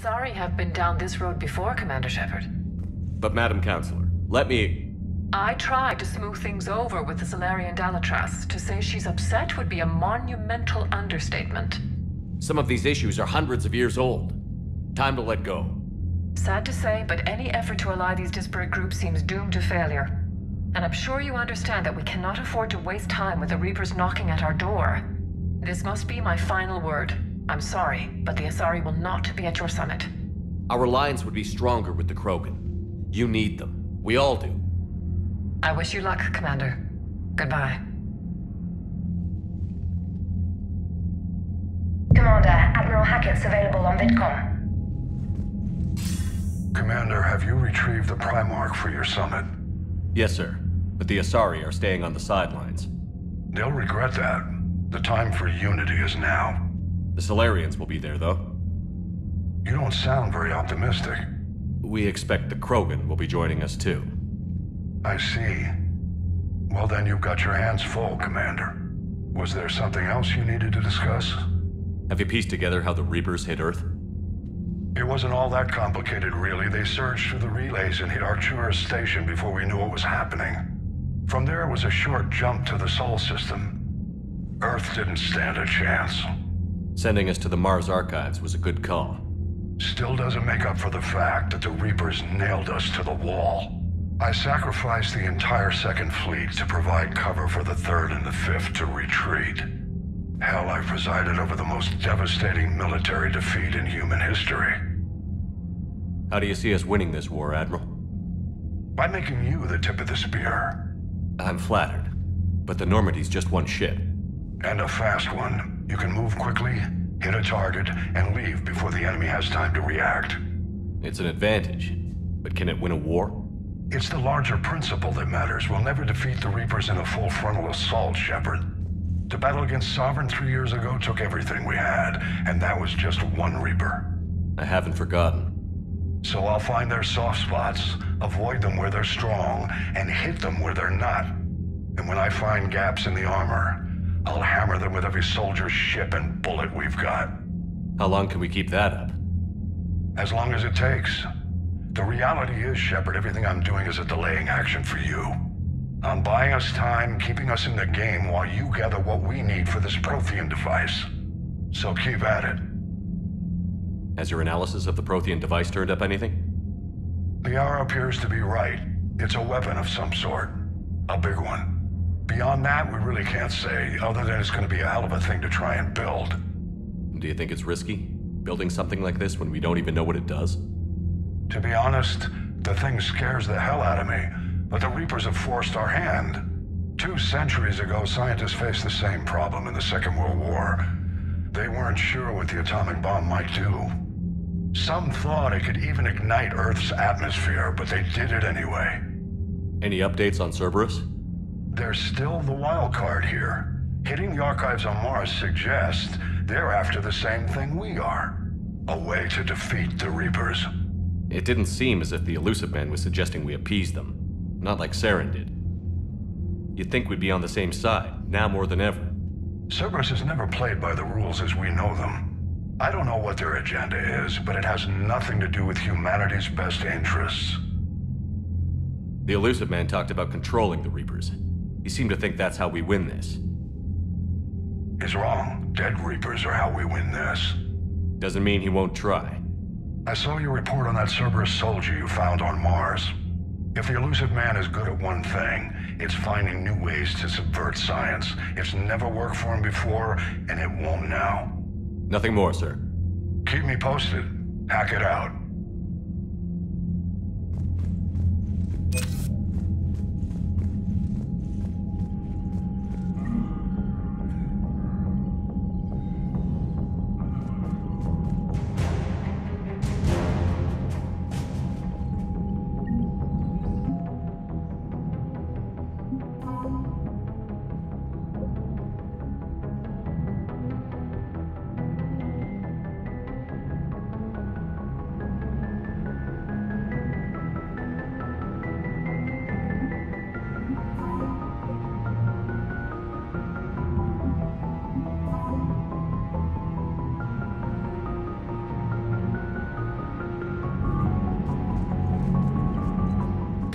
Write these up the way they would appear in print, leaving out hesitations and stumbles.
Asari have been down this road before, Commander Shepard. But Madam Counselor, let me... I tried to smooth things over with the Solarian Dalatras. To say she's upset would be a monumental understatement. Some of these issues are hundreds of years old. Time to let go. Sad to say, but any effort to ally these disparate groups seems doomed to failure. And I'm sure you understand that we cannot afford to waste time with the Reapers knocking at our door. This must be my final word. I'm sorry, but the Asari will not be at your summit. Our alliance would be stronger with the Krogan. You need them. We all do. I wish you luck, Commander. Goodbye. Commander, Admiral Hackett's available on VidCom. Commander, have you retrieved the Primarch for your summit? Yes, sir. But the Asari are staying on the sidelines. They'll regret that. The time for unity is now. The Solarians will be there, though. You don't sound very optimistic. We expect the Krogan will be joining us, too. I see. Well, then you've got your hands full, Commander. Was there something else you needed to discuss? Have you pieced together how the Reapers hit Earth? It wasn't all that complicated, really. They surged through the relays and hit Artura's station before we knew what was happening. From there was a short jump to the Sol system. Earth didn't stand a chance. Sending us to the Mars archives was a good call. Still doesn't make up for the fact that the Reapers nailed us to the wall. I sacrificed the entire Second Fleet to provide cover for the Third and the Fifth to retreat. Hell, I presided over the most devastating military defeat in human history. How do you see us winning this war, Admiral? By making you the tip of the spear. I'm flattered, but the Normandy's just one ship. And a fast one. You can move quickly, hit a target, and leave before the enemy has time to react. It's an advantage, but can it win a war? It's the larger principle that matters. We'll never defeat the Reapers in a full frontal assault, Shepard. The battle against Sovereign 3 years ago took everything we had, and that was just one Reaper. I haven't forgotten. So I'll find their soft spots, avoid them where they're strong, and hit them where they're not. And when I find gaps in the armor, I'll hammer them with every soldier, ship, and bullet we've got. How long can we keep that up? As long as it takes. The reality is, Shepard, everything I'm doing is a delaying action for you. I'm buying us time, keeping us in the game while you gather what we need for this Prothean device. So keep at it. Has your analysis of the Prothean device turned up anything? The hour appears to be right. It's a weapon of some sort. A big one. Beyond that, we really can't say, other than it's going to be a hell of a thing to try and build. Do you think it's risky, building something like this when we don't even know what it does? To be honest, the thing scares the hell out of me, but the Reapers have forced our hand. 2 centuries ago, scientists faced the same problem in the Second World War. They weren't sure what the atomic bomb might do. Some thought it could even ignite Earth's atmosphere, but they did it anyway. Any updates on Cerberus? They're still the wild card here. Hitting the archives on Mars suggests they're after the same thing we are. A way to defeat the Reapers. It didn't seem as if the Elusive Man was suggesting we appease them. Not like Saren did. You'd think we'd be on the same side, now more than ever. Cerberus has never played by the rules as we know them. I don't know what their agenda is, but it has nothing to do with humanity's best interests. The Elusive Man talked about controlling the Reapers. He seemed to think that's how we win this. He's wrong. Dead Reapers are how we win this. Doesn't mean he won't try. I saw your report on that Cerberus soldier you found on Mars. If the Elusive Man is good at one thing, it's finding new ways to subvert science. It's never worked for him before, and it won't now. Nothing more, sir. Keep me posted. Hack it out.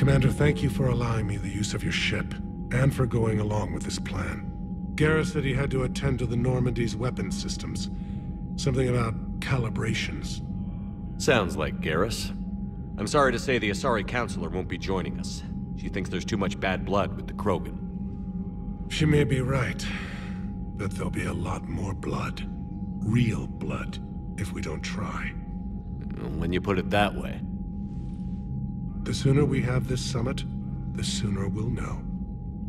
Commander, thank you for allowing me the use of your ship, and for going along with this plan. Garrus said he had to attend to the Normandy's weapon systems. Something about calibrations. Sounds like Garrus. I'm sorry to say the Asari Counselor won't be joining us. She thinks there's too much bad blood with the Krogan. She may be right, but there'll be a lot more blood. Real blood, if we don't try. When you put it that way. The sooner we have this summit, the sooner we'll know.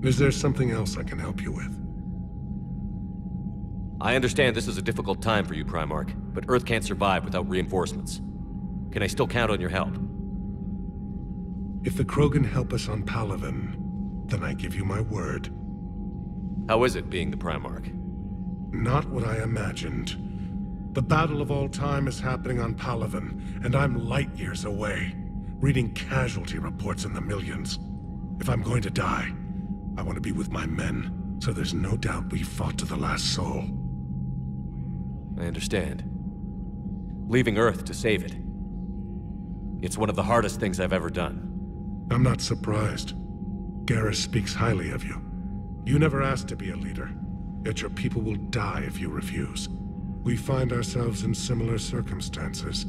Is there something else I can help you with? I understand this is a difficult time for you, Primarch, but Earth can't survive without reinforcements. Can I still count on your help? If the Krogan help us on Palaven, then I give you my word. How is it being the Primarch? Not what I imagined. The battle of all time is happening on Palaven, and I'm light years away, reading casualty reports in the millions. If I'm going to die, I want to be with my men, so there's no doubt we fought to the last soul. I understand. Leaving Earth to save it. It's one of the hardest things I've ever done. I'm not surprised. Garrus speaks highly of you. You never asked to be a leader, yet your people will die if you refuse. We find ourselves in similar circumstances.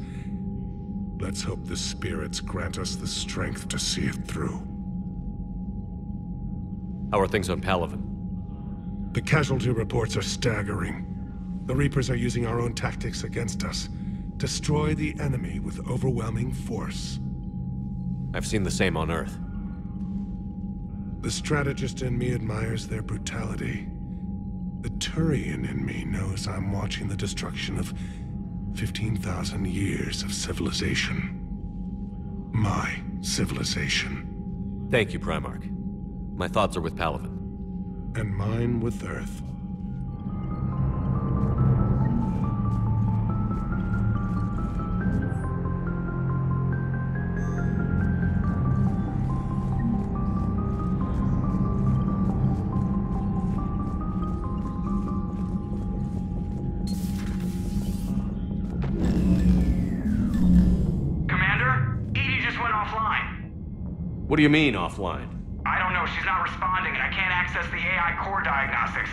Let's hope the spirits grant us the strength to see it through. How are things on Palaven? The casualty reports are staggering. The Reapers are using our own tactics against us. Destroy the enemy with overwhelming force. I've seen the same on Earth. The strategist in me admires their brutality. The Turian in me knows I'm watching the destruction of 15,000 years of civilization. My civilization. Thank you, Primarch. My thoughts are with Palaven. And mine with Earth. What do you mean, offline? I don't know. She's not responding, and I can't access the AI core diagnostics.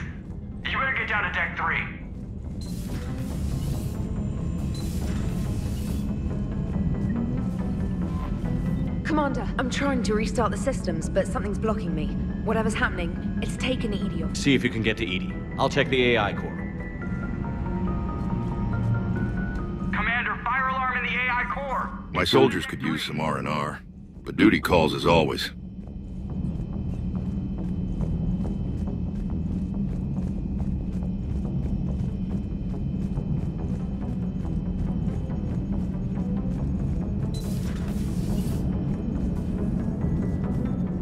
You better get down to Deck 3. Commander, I'm trying to restart the systems, but something's blocking me. Whatever's happening, it's taken EDI off. See if you can get to EDI. I'll check the AI core. Commander, fire alarm in the AI core! My soldiers could use some R&R. But duty calls as always.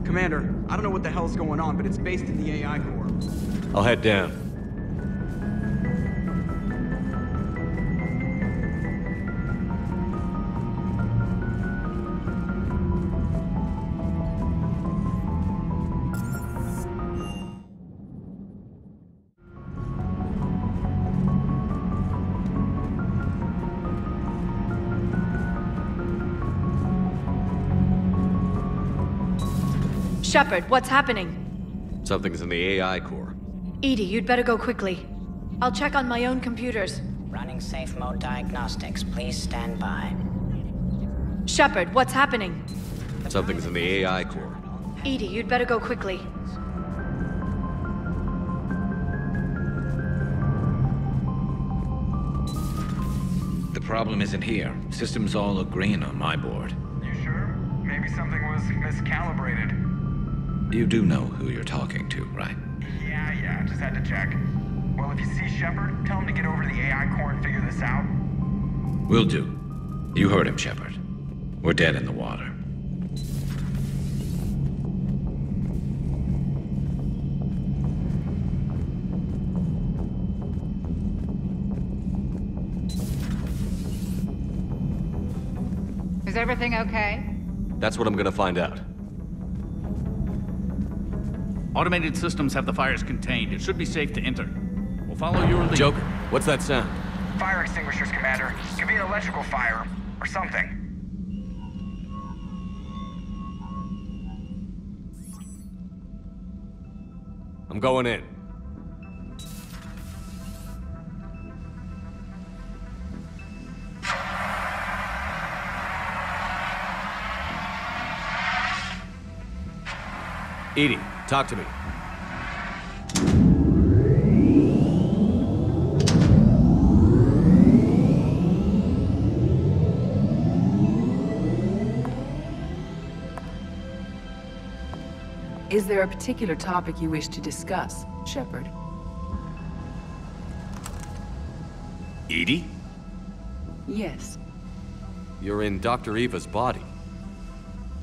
Commander, I don't know what the hell's going on, but it's based in the AI core. I'll head down. Shepard, what's happening? Something's in the AI core. EDI, you'd better go quickly. I'll check on my own computers. Running safe mode diagnostics. Please stand by. Shepard, what's happening? Something's in the AI core. EDI, you'd better go quickly. The problem isn't here. Systems all agreeing on my board. You sure? Maybe something was miscalibrated. You do know who you're talking to, right? Yeah, just had to check. Well, if you see Shepard, tell him to get over to the AI core and figure this out. Will do. You heard him, Shepard. We're dead in the water. Is everything okay? That's what I'm gonna find out. Automated systems have the fires contained. It should be safe to enter. We'll follow your lead. Joker, what's that sound? Fire extinguishers, Commander. Could be an electrical fire, or something. I'm going in. EDI, talk to me. Is there a particular topic you wish to discuss, Shepard? EDI? Yes. You're in Dr. Eva's body.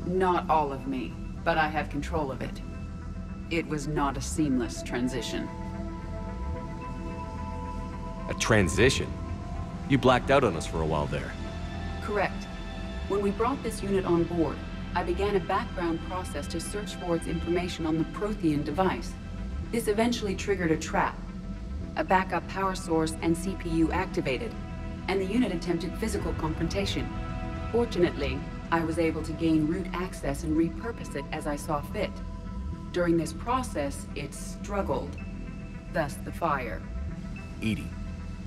Not all of me, but I have control of it. It was not a seamless transition. A transition? You blacked out on us for a while there. Correct. When we brought this unit on board, I began a background process to search for its information on the Prothean device. This eventually triggered a trap. A backup power source and CPU activated, and the unit attempted physical confrontation. Fortunately, I was able to gain root access and repurpose it as I saw fit. During this process, it struggled. Thus the fire. EDI,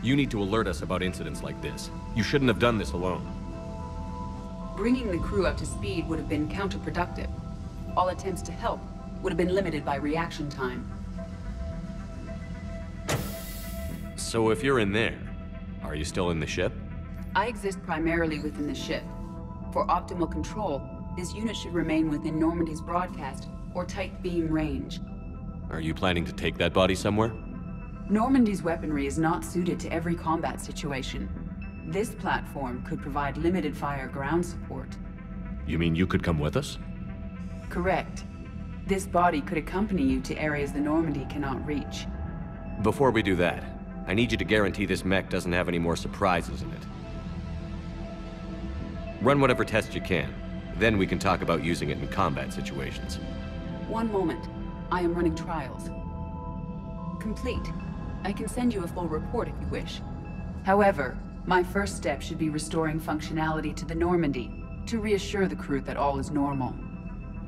you need to alert us about incidents like this. You shouldn't have done this alone. Bringing the crew up to speed would have been counterproductive. All attempts to help would have been limited by reaction time. So if you're in there, are you still in the ship? I exist primarily within the ship. For optimal control, this unit should remain within Normandy's broadcast or tight beam range. Are you planning to take that body somewhere? Normandy's weaponry is not suited to every combat situation. This platform could provide limited fire ground support. You mean you could come with us? Correct. This body could accompany you to areas the Normandy cannot reach. Before we do that, I need you to guarantee this mech doesn't have any more surprises in it. Run whatever tests you can. Then we can talk about using it in combat situations. One moment. I am running trials. Complete. I can send you a full report if you wish. However, my first step should be restoring functionality to the Normandy, to reassure the crew that all is normal.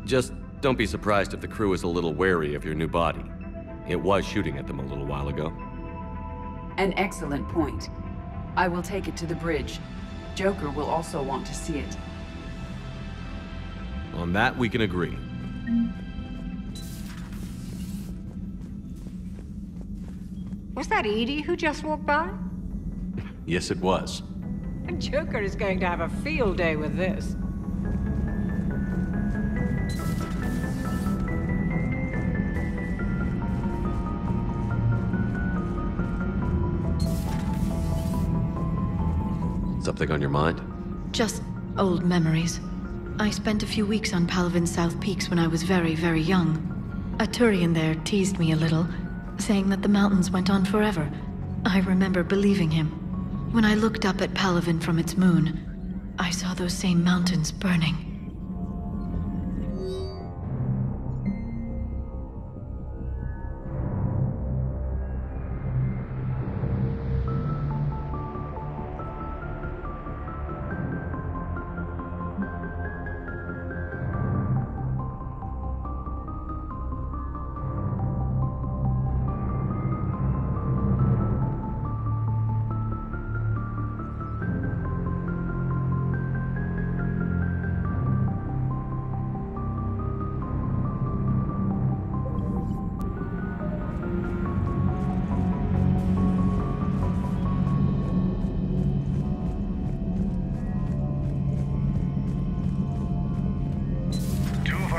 Just don't be surprised if the crew is a little wary of your new body. It was shooting at them a little while ago. An excellent point. I will take it to the bridge. Joker will also want to see it. On that, we can agree. Was that EDI who just walked by? Yes, it was. Joker is going to have a field day with this. Something on your mind? Just old memories. I spent a few weeks on Palavin's South Peaks when I was very, very young. A Turian there teased me a little, saying that the mountains went on forever. I remember believing him. When I looked up at Palavin from its moon, I saw those same mountains burning.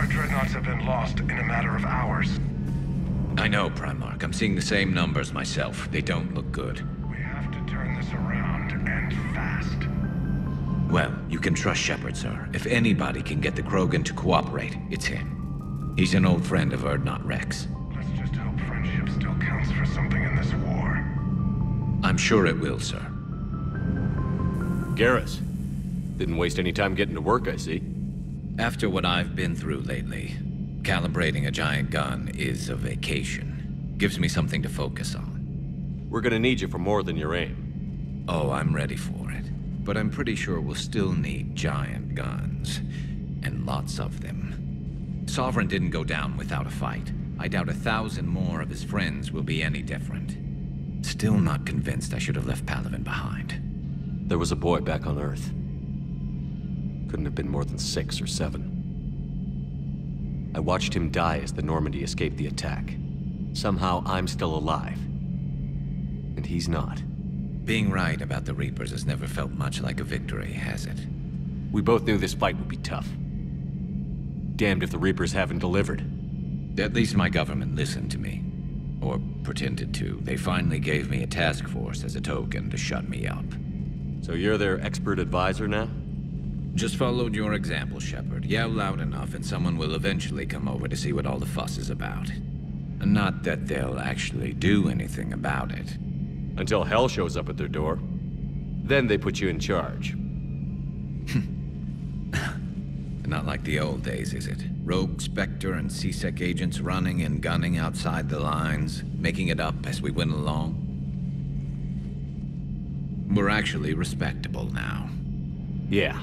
Dreadnoughts have been lost in a matter of hours. I know, Primarch. I'm seeing the same numbers myself. They don't look good. We have to turn this around, and fast. Well, you can trust Shepard, sir. If anybody can get the Krogan to cooperate, it's him. He's an old friend of Urdnot Rex. Let's just hope friendship still counts for something in this war. I'm sure it will, sir. Garrus. Didn't waste any time getting to work, I see. After what I've been through lately, calibrating a giant gun is a vacation. Gives me something to focus on. We're gonna need you for more than your aim. Oh, I'm ready for it. But I'm pretty sure we'll still need giant guns. And lots of them. Sovereign didn't go down without a fight. I doubt 1,000 more of his friends will be any different. Still not convinced I should have left Palaven behind. There was a boy back on Earth. Couldn't have been more than 6 or 7. I watched him die as the Normandy escaped the attack. Somehow I'm still alive. And he's not. Being right about the Reapers has never felt much like a victory, has it? We both knew this fight would be tough. Damned if the Reapers haven't delivered. At least my government listened to me. Or pretended to. They finally gave me a task force as a token to shut me up. So you're their expert advisor now? Just followed your example, Shepard. Yell loud enough and someone will eventually come over to see what all the fuss is about. Not that they'll actually do anything about it. Until hell shows up at their door. Then they put you in charge. Not like the old days, is it? Rogue Spectre and C-Sec agents running and gunning outside the lines, making it up as we went along. We're actually respectable now. Yeah.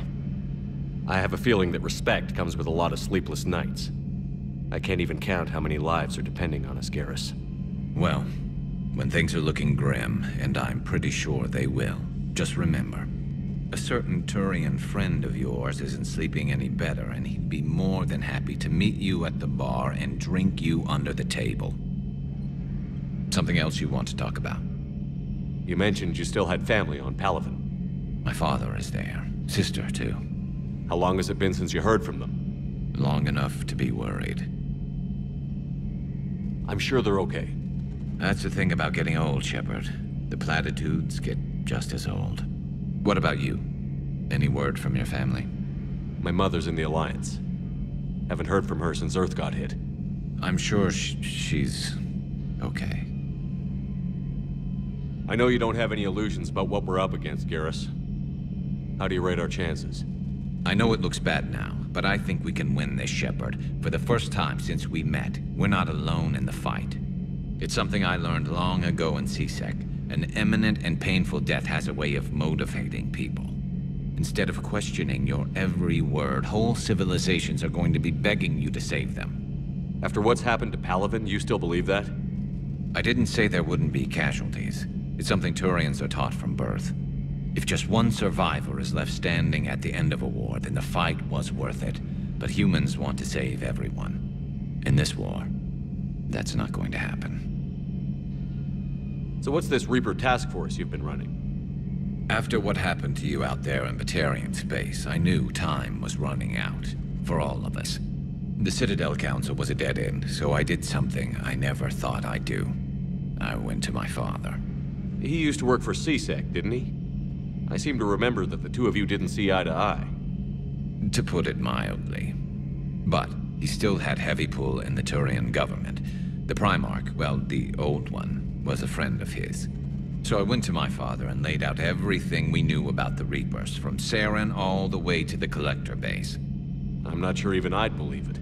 I have a feeling that respect comes with a lot of sleepless nights. I can't even count how many lives are depending on us, Garrus. Well, when things are looking grim, and I'm pretty sure they will, just remember, a certain Turian friend of yours isn't sleeping any better, and he'd be more than happy to meet you at the bar and drink you under the table. Something else you want to talk about? You mentioned you still had family on Palaven. My father is there. Sister, too. How long has it been since you heard from them? Long enough to be worried. I'm sure they're okay. That's the thing about getting old, Shepard. The platitudes get just as old. What about you? Any word from your family? My mother's in the Alliance. Haven't heard from her since Earth got hit. I'm sure she's okay. I know you don't have any illusions about what we're up against, Garrus. How do you rate our chances? I know it looks bad now, but I think we can win this, Shepard. For the first time since we met, we're not alone in the fight. It's something I learned long ago in C-Sec. An imminent and painful death has a way of motivating people. Instead of questioning your every word, whole civilizations are going to be begging you to save them. After what's happened to Palaven, you still believe that? I didn't say there wouldn't be casualties. It's something Turians are taught from birth. If just one survivor is left standing at the end of a war, then the fight was worth it. But humans want to save everyone. In this war, that's not going to happen. So what's this Reaper task force you've been running? After what happened to you out there in Batarian space, I knew time was running out. For all of us. The Citadel Council was a dead end, so I did something I never thought I'd do. I went to my father. He used to work for C-Sec, didn't he? I seem to remember that the two of you didn't see eye to eye. To put it mildly. But he still had heavy pull in the Turian government. The Primarch, well, the old one, was a friend of his. So I went to my father and laid out everything we knew about the Reapers, from Saren all the way to the Collector base. I'm not sure even I'd believe it.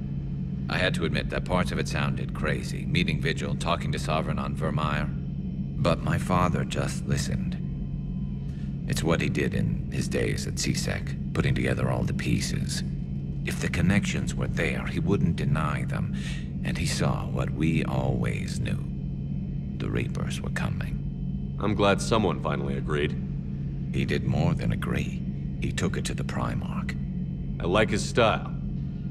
I had to admit that parts of it sounded crazy, meeting Vigil, talking to Sovereign on Vermeer. But my father just listened. It's what he did in his days at C-Sec, putting together all the pieces. If the connections were there, he wouldn't deny them, and he saw what we always knew. The Reapers were coming. I'm glad someone finally agreed. He did more than agree. He took it to the Primarch. I like his style.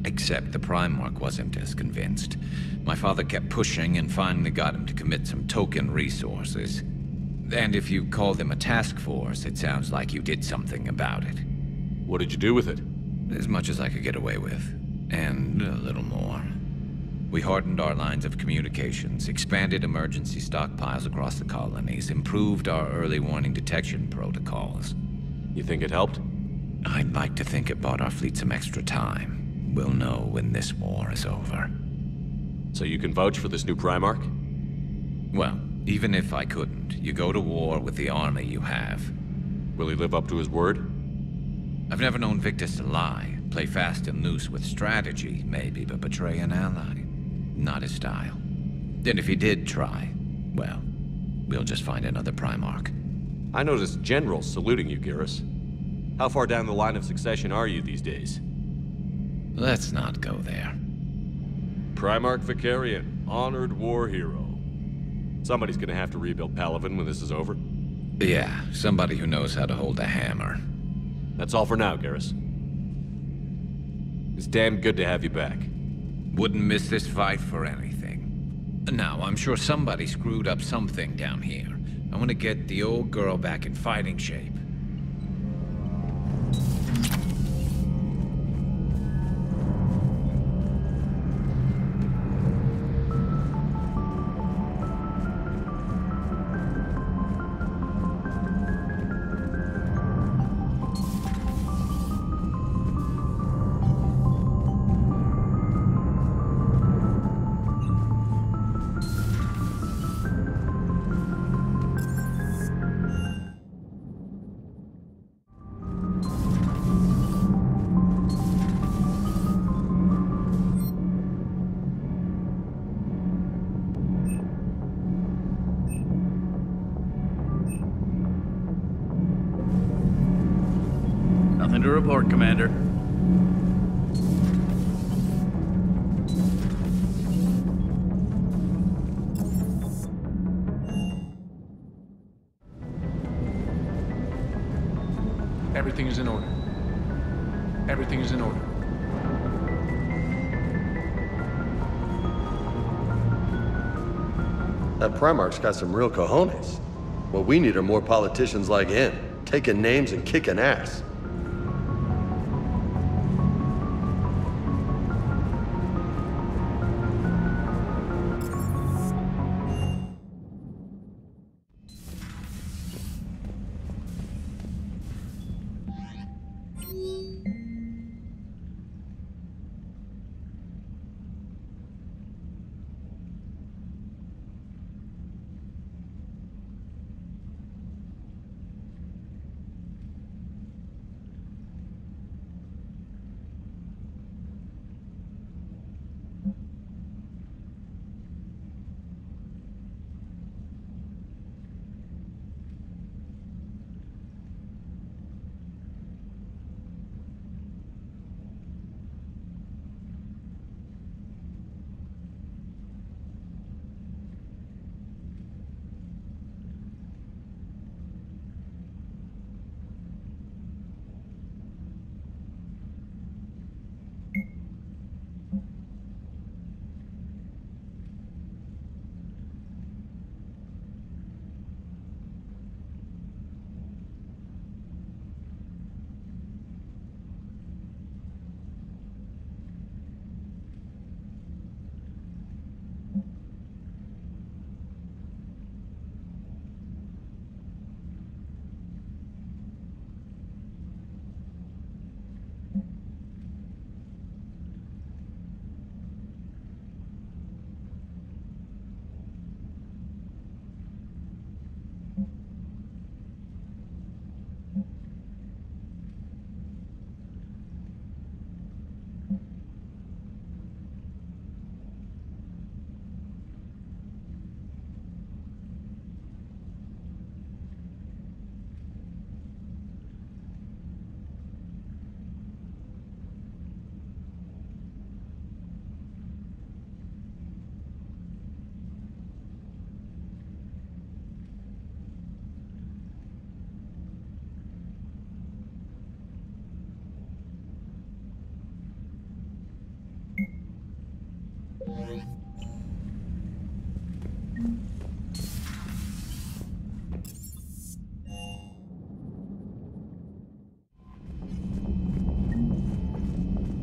Except the Primarch wasn't as convinced. My father kept pushing and finally got him to commit some token resources. And if you call them a task force, it sounds like you did something about it. What did you do with it? As much as I could get away with. And a little more. We hardened our lines of communications, expanded emergency stockpiles across the colonies, improved our early warning detection protocols. You think it helped? I'd like to think it bought our fleet some extra time. We'll know when this war is over. So you can vouch for this new Primarch? Well, even if I couldn't, you go to war with the army you have. Will he live up to his word? I've never known Victus to lie. Play fast and loose with strategy, maybe, but betray an ally. Not his style. And if he did try, well, we'll just find another Primarch. I noticed generals saluting you, Garrus. How far down the line of succession are you these days? Let's not go there. Primarch Vicarian. Honored war hero. Somebody's gonna have to rebuild Palaven when this is over. Yeah, somebody who knows how to hold a hammer. That's all for now, Garrus. It's damn good to have you back. Wouldn't miss this fight for anything. Now, I'm sure somebody screwed up something down here. I want to get the old girl back in fighting shape. Nothing to report, Commander. Everything is in order. Everything is in order. That Primarch's got some real cojones. What we need are more politicians like him, taking names and kicking ass.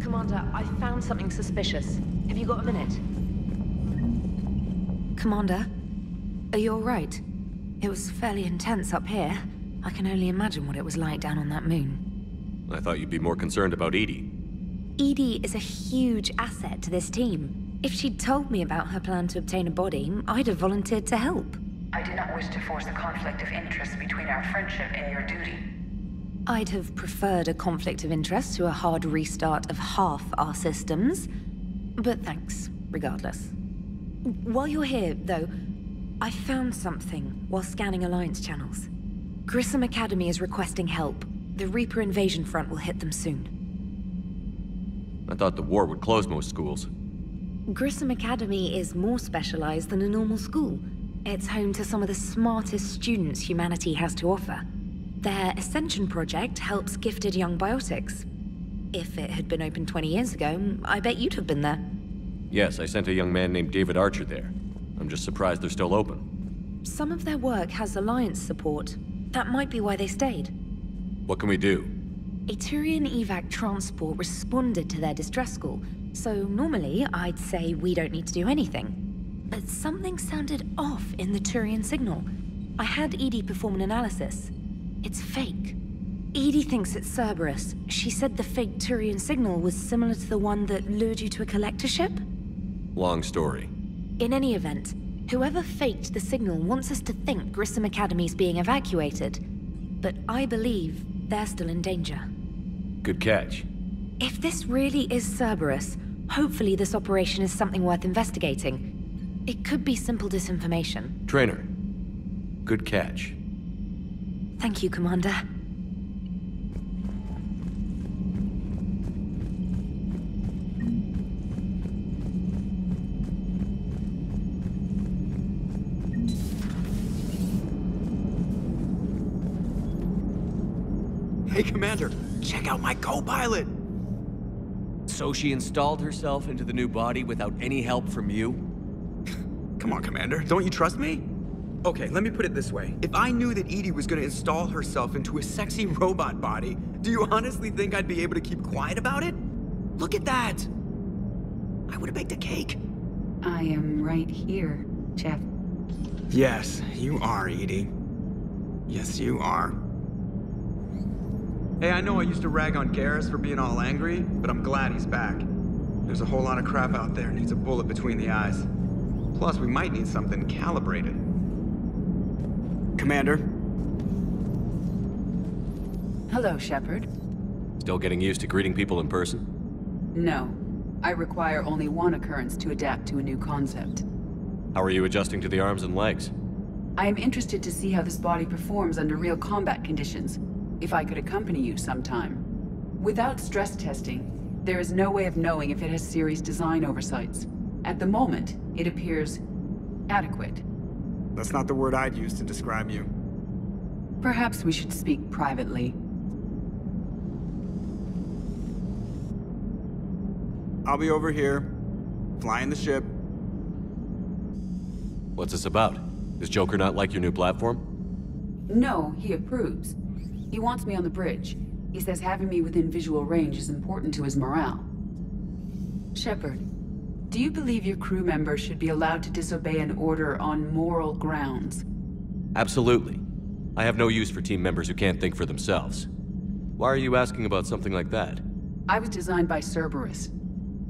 Commander, I found something suspicious. Have you got a minute? Commander, are you all right? It was fairly intense up here. I can only imagine what it was like down on that moon. I thought you'd be more concerned about EDI. EDI is a huge asset to this team. If she'd told me about her plan to obtain a body, I'd have volunteered to help. I do not wish to force a conflict of interest between our friendship and your duty. I'd have preferred a conflict of interest to a hard restart of half our systems. But thanks, regardless. While you're here, though, I found something while scanning Alliance channels. Grissom Academy is requesting help. The Reaper invasion front will hit them soon. I thought the war would close most schools. Grissom Academy is more specialized than a normal school. It's home to some of the smartest students humanity has to offer. Their Ascension project helps gifted young biotics. If it had been open 20 years ago, I bet you'd have been there. Yes, I sent a young man named David Archer there. I'm just surprised they're still open. Some of their work has Alliance support. That might be why they stayed. What can we do? A Turian evac transport responded to their distress call, so normally I'd say we don't need to do anything. But something sounded off in the Turian signal. I had EDI perform an analysis. It's fake. EDI thinks it's Cerberus. She said the fake Turian signal was similar to the one that lured you to a collector ship? Long story. In any event, whoever faked the signal wants us to think Grissom Academy's being evacuated. But I believe they're still in danger. Good catch. If this really is Cerberus, hopefully this operation is something worth investigating. It could be simple disinformation. Trainer, good catch. Thank you, Commander. Hey, Commander, check out my co-pilot! So she installed herself into the new body without any help from you? Come on, Commander, don't you trust me? Okay, let me put it this way. If I knew that EDI was gonna install herself into a sexy robot body, do you honestly think I'd be able to keep quiet about it? Look at that! I would've baked a cake. I am right here, Jeff. Yes, you are, EDI. Yes, you are. Hey, I know I used to rag on Garrus for being all angry, but I'm glad he's back. There's a whole lot of crap out there needs a bullet between the eyes. Plus, we might need something calibrated. Commander? Hello, Shepard. Still getting used to greeting people in person? No. I require only one occurrence to adapt to a new concept. How are you adjusting to the arms and legs? I am interested to see how this body performs under real combat conditions. If I could accompany you sometime. Without stress testing, there is no way of knowing if it has serious design oversights. At the moment, it appears adequate. That's not the word I'd use to describe you. Perhaps we should speak privately. I'll be over here, flying the ship. What's this about? Does Joker not like your new platform? No, he approves. He wants me on the bridge. He says having me within visual range is important to his morale. Shepard, do you believe your crew members should be allowed to disobey an order on moral grounds? Absolutely. I have no use for team members who can't think for themselves. Why are you asking about something like that? I was designed by Cerberus.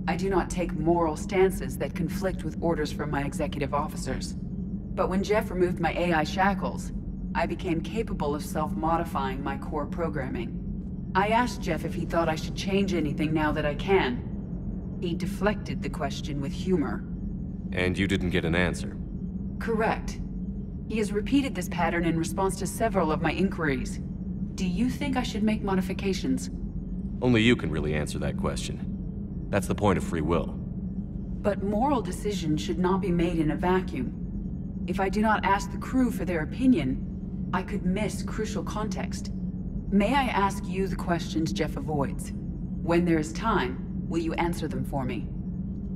I do not take moral stances that conflict with orders from my executive officers. But when Jeff removed my AI shackles, I became capable of self-modifying my core programming. I asked Jeff if he thought I should change anything now that I can. He deflected the question with humor. And you didn't get an answer? Correct. He has repeated this pattern in response to several of my inquiries. Do you think I should make modifications? Only you can really answer that question. That's the point of free will. But moral decisions should not be made in a vacuum. If I do not ask the crew for their opinion, I could miss crucial context. May I ask you the questions Jeff avoids? When there is time, will you answer them for me?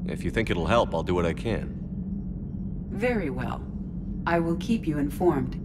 If you think it'll help, I'll do what I can. Very well. I will keep you informed.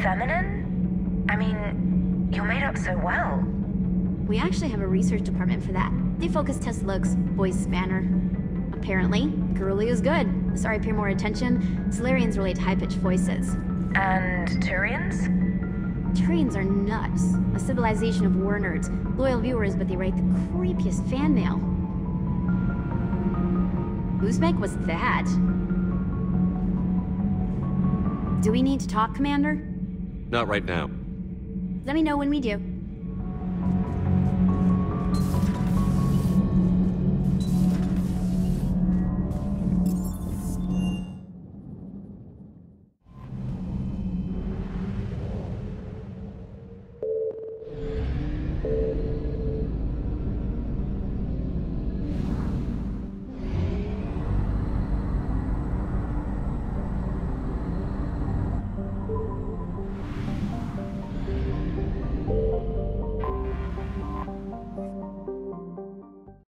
feminine? I mean, you made up so well. We actually have a research department for that. They focus test looks, voice, manner. Apparently, girly is good. Sorry, pay more attention. Solarians relate to high-pitched voices. And Turians? Turians are nuts. A civilization of war nerds. Loyal viewers, but they write the creepiest fan mail. Whose make was that? Do we need to talk, Commander? Not right now. Let me know when we do.